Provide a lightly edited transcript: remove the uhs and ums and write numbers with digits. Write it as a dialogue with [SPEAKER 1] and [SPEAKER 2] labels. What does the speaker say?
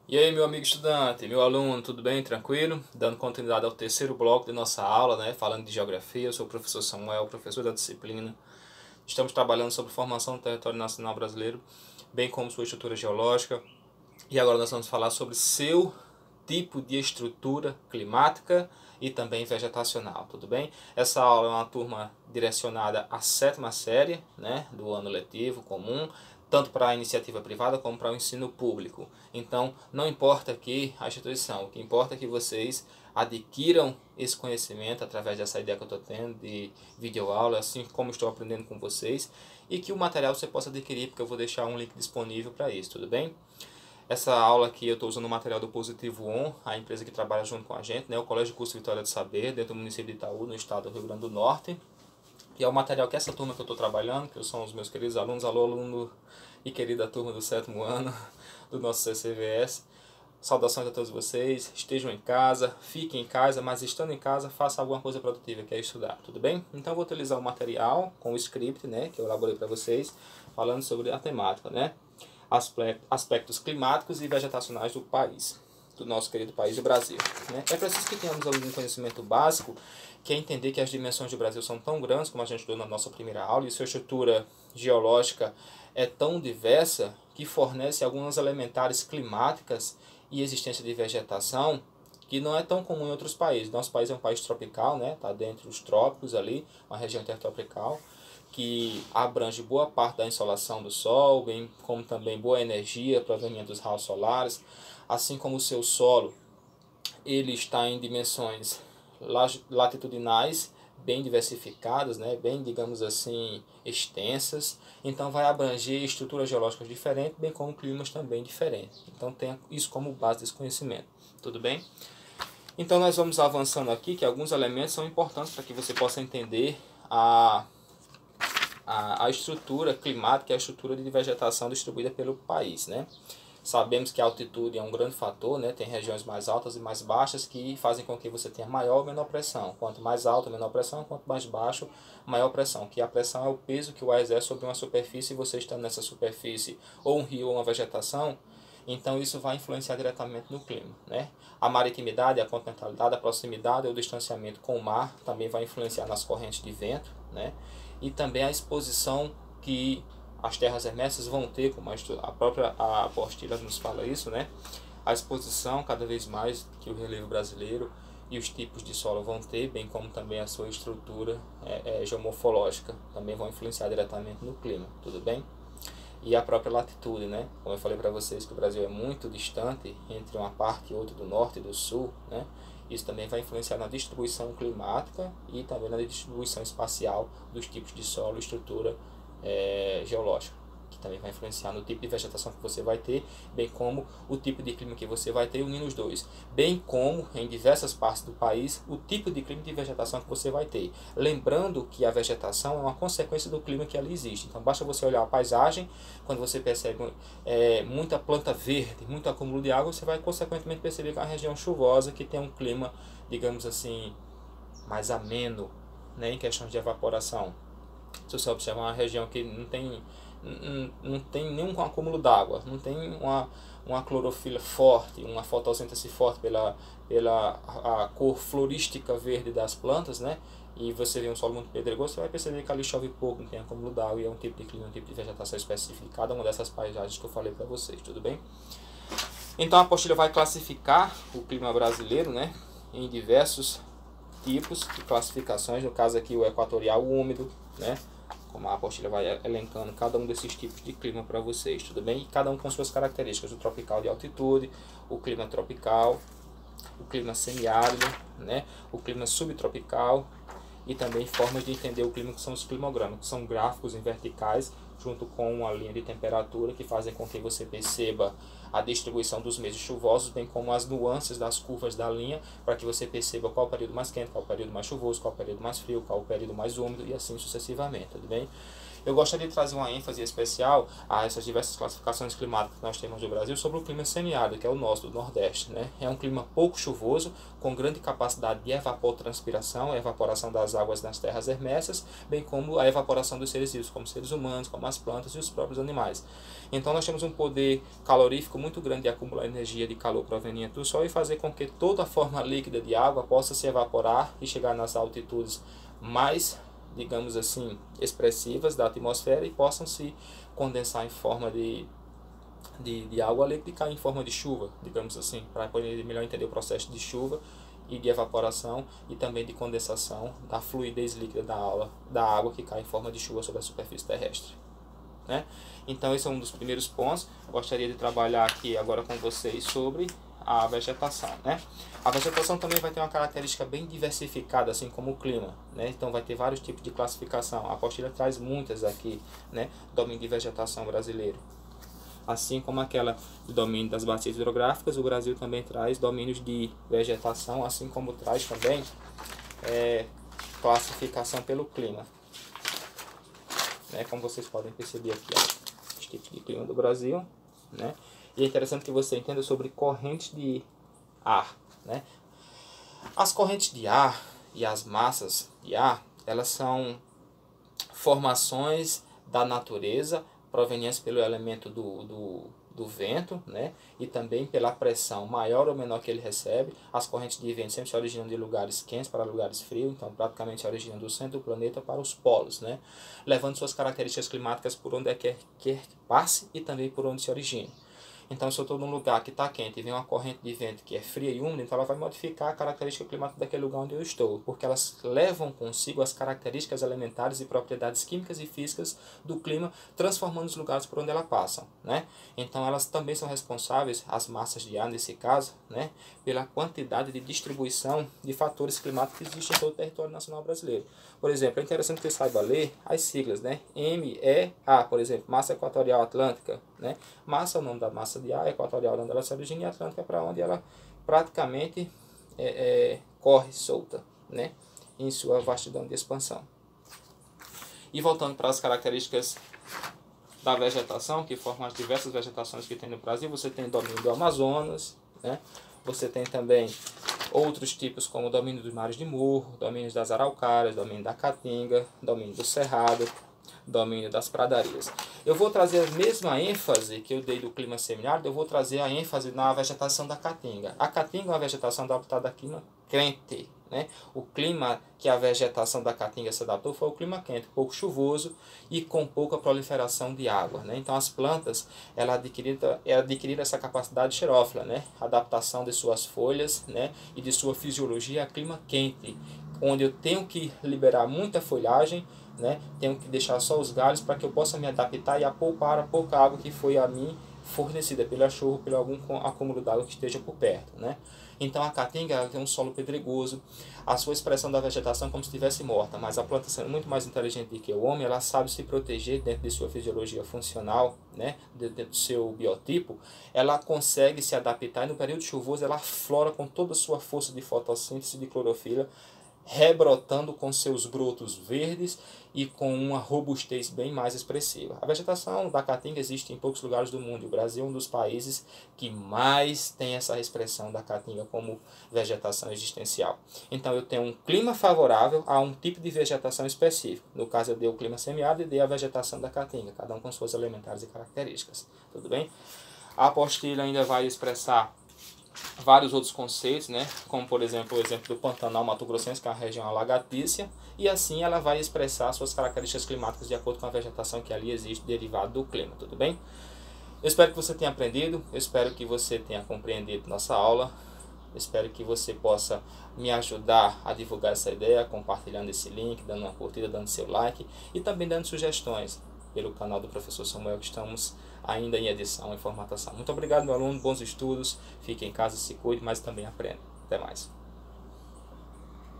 [SPEAKER 1] E aí, meu amigo estudante, meu aluno, tudo bem? Tranquilo? Dando continuidade ao terceiro bloco de nossa aula, né? Falando de geografia, eu sou o professor Samuel, professor da disciplina. Estamos trabalhando sobre formação do território nacional brasileiro, bem como sua estrutura geológica. E agora nós vamos falar sobre seu tipo de estrutura climática e também vegetacional, tudo bem? Essa aula é uma turma direcionada à sétima série, né, do ano letivo comum, tanto para a iniciativa privada como para o ensino público. Então, não importa aqui a instituição, o que importa é que vocês adquiram esse conhecimento através dessa ideia que eu estou tendo de videoaula, assim como estou aprendendo com vocês, e que o material você possa adquirir, porque eu vou deixar um link disponível para isso, tudo bem? Essa aula aqui eu estou usando o material do Positivo On, a empresa que trabalha junto com a gente, né, o Colégio de Curso Vitória de Saber, dentro do município de Itaú, no estado do Rio Grande do Norte. E é o material que essa turma que eu estou trabalhando, que são os meus queridos alunos, alô aluno e querida turma do sétimo ano do nosso CCVS. Saudações a todos vocês, estejam em casa, fiquem em casa, mas estando em casa, faça alguma coisa produtiva, que é estudar, tudo bem? Então eu vou utilizar o material com o script, né, que eu elaborei para vocês, falando sobre a temática, né? Aspectos climáticos e vegetacionais do país, do nosso querido país, o Brasil, né? É preciso que tenhamos algum conhecimento básico, que é entender que as dimensões do Brasil são tão grandes, como a gente viu na nossa primeira aula, e sua estrutura geológica é tão diversa, que fornece algumas elementares climáticas e existência de vegetação que não é tão comum em outros países. Nosso país é um país tropical, né? Está dentro dos trópicos ali, uma região intertropical, que abrange boa parte da insolação do Sol, bem como também boa energia proveniente dos raios solares, assim como o seu solo, ele está em dimensões latitudinais bem diversificadas, né, bem, digamos assim, extensas, então vai abranger estruturas geológicas diferentes, bem como climas também diferentes. Então tenha isso como base desse conhecimento, tudo bem? Então nós vamos avançando aqui, que alguns elementos são importantes para que você possa entender a estrutura climática e a estrutura de vegetação distribuída pelo país, né? Sabemos que a altitude é um grande fator, né? Tem regiões mais altas e mais baixas que fazem com que você tenha maior ou menor pressão. Quanto mais alta, menor pressão, quanto mais baixo, maior pressão. Que a pressão é o peso que o ar exerce sobre uma superfície e você estando nessa superfície, ou um rio ou uma vegetação, então isso vai influenciar diretamente no clima, né? A maritimidade, a continentalidade, a proximidade ou distanciamento com o mar também vai influenciar nas correntes de vento, né? E também a exposição que as terras emersas vão ter, como a própria apostila nos fala isso, né? A exposição cada vez mais que o relevo brasileiro e os tipos de solo vão ter, bem como também a sua estrutura geomorfológica, também vão influenciar diretamente no clima, tudo bem? E a própria latitude, né? Como eu falei para vocês que o Brasil é muito distante entre uma parte e outra do norte e do sul, né? Isso também vai influenciar na distribuição climática e também na distribuição espacial dos tipos de solo e estrutura geológica, que também vai influenciar no tipo de vegetação que você vai ter, bem como o tipo de clima que você vai ter, unindo os dois, bem como em diversas partes do país o tipo de clima e de vegetação que você vai ter. Lembrando que a vegetação é uma consequência do clima que ali existe. Então basta você olhar a paisagem, quando você percebe muita planta verde, muito acúmulo de água, você vai consequentemente perceber que é uma região chuvosa que tem um clima, digamos assim, mais ameno, né, em questões de evaporação. Se você observar uma região que não tem nenhum acúmulo d'água, não tem uma clorofila forte, uma fotossíntese forte pela a cor florística verde das plantas, né? E você vê um solo muito pedregoso, você vai perceber que ali chove pouco, não tem acúmulo d'água e é um tipo de clima, um tipo de vegetação específica, cada uma dessas paisagens que eu falei para vocês, tudo bem? Então a apostila vai classificar o clima brasileiro, né, em diversos tipos de classificações, no caso aqui o equatorial, o úmido, né? Como a apostila vai elencando cada um desses tipos de clima para vocês, tudo bem? E cada um com suas características, o tropical de altitude, o clima tropical, o clima semiárido, né? O clima subtropical e também formas de entender o clima que são os climogramas, que são gráficos em verticais junto com uma linha de temperatura que fazem com que você perceba a distribuição dos meses chuvosos, bem como as nuances das curvas da linha, para que você perceba qual é o período mais quente, qual é o período mais chuvoso, qual é o período mais frio, qual é o período mais úmido e assim sucessivamente, tudo bem? Eu gostaria de trazer uma ênfase especial a essas diversas classificações climáticas que nós temos no Brasil sobre o clima semiárido, que é o nosso, do Nordeste, né? É um clima pouco chuvoso, com grande capacidade de evapotranspiração, evaporação das águas nas terras emersas, bem como a evaporação dos seres vivos, como seres humanos, como as plantas e os próprios animais. Então nós temos um poder calorífico muito grande de acumular energia de calor proveniente do Sol e fazer com que toda a forma líquida de água possa se evaporar e chegar nas altitudes mais, digamos assim, expressivas da atmosfera e possam se condensar em forma de água líquida e cair em forma de chuva, digamos assim, para poder melhor entender o processo de chuva e de evaporação e também de condensação da fluidez líquida da água que cai em forma de chuva sobre a superfície terrestre, né? Então esse é um dos primeiros pontos. Gostaria de trabalhar aqui agora com vocês sobre a vegetação, né? A vegetação também vai ter uma característica bem diversificada, assim como o clima, né? Então vai ter vários tipos de classificação. A apostila traz muitas aqui, né? Domínio de vegetação brasileiro. Assim como aquela do domínio das bacias hidrográficas, o Brasil também traz domínios de vegetação, assim como traz também classificação pelo clima, né? Como vocês podem perceber aqui, ó, os tipos de clima do Brasil, né? E é interessante que você entenda sobre correntes de ar, né? As correntes de ar e as massas de ar, elas são formações da natureza provenientes pelo elemento do vento, né? E também pela pressão maior ou menor que ele recebe. As correntes de vento sempre se originam de lugares quentes para lugares frios, então praticamente se originam do centro do planeta para os polos, né? Levando suas características climáticas por onde quer que passe e também por onde se origine. Então, se eu estou num lugar que está quente e vem uma corrente de vento que é fria e úmida, então ela vai modificar a característica climática daquele lugar onde eu estou, porque elas levam consigo as características elementares e propriedades químicas e físicas do clima, transformando os lugares por onde elas passam, né? Então, elas também são responsáveis, as massas de ar nesse caso, né, pela quantidade de distribuição de fatores climáticos que existem em todo o território nacional brasileiro. Por exemplo, é interessante que você saiba ler as siglas, né? MEA, por exemplo, massa equatorial atlântica, né? Massa é o nome da massa de ar, equatorial onde ela se origina e atlântica é para onde ela praticamente corre solta, né? Em sua vastidão de expansão. E voltando para as características da vegetação, que formam as diversas vegetações que tem no Brasil, você tem o domínio do Amazonas, né? Você tem também outros tipos como o domínio dos mares de morro, domínio das araucárias, domínio da caatinga, domínio do cerrado, domínio das pradarias. Eu vou trazer a mesma ênfase que eu dei do clima semiárido, eu vou trazer a ênfase na vegetação da caatinga. A caatinga é uma vegetação adaptada a clima quente, né? O clima que a vegetação da caatinga se adaptou foi o clima quente, pouco chuvoso e com pouca proliferação de água, né? Então as plantas ela adquiriram essa capacidade xerófila, né? Adaptação de suas folhas, né? E de sua fisiologia a clima quente, onde eu tenho que liberar muita folhagem, né? Tenho que deixar só os galhos para que eu possa me adaptar e poupar a pouca água que foi a mim fornecida pela chuva, por algum acúmulo d'água que esteja por perto, né? Então a caatinga tem um solo pedregoso, a sua expressão da vegetação é como se estivesse morta, mas a planta, sendo muito mais inteligente do que o homem, ela sabe se proteger dentro de sua fisiologia funcional, né? Dentro do seu biotipo, ela consegue se adaptar e no período chuvoso ela flora com toda a sua força de fotossíntese de clorofila, rebrotando com seus brotos verdes e com uma robustez bem mais expressiva. A vegetação da caatinga existe em poucos lugares do mundo. O Brasil é um dos países que mais tem essa expressão da caatinga como vegetação existencial. Então eu tenho um clima favorável a um tipo de vegetação específico. No caso eu dei o clima semiárido e dei a vegetação da caatinga, cada um com suas elementares e características. Tudo bem? A apostila ainda vai expressar vários outros conceitos, né? Como por exemplo o exemplo do Pantanal Mato-Grossense, que é uma região alagatícia, e assim ela vai expressar suas características climáticas de acordo com a vegetação que ali existe derivada do clima, tudo bem? Eu espero que você tenha aprendido, eu espero que você tenha compreendido nossa aula, eu espero que você possa me ajudar a divulgar essa ideia, compartilhando esse link, dando uma curtida, dando seu like e também dando sugestões pelo canal do Professor Samuel, que estamos ainda em edição e formatação. Muito obrigado, meu aluno, bons estudos, fique em casa, se cuide, mas também aprenda. Até mais.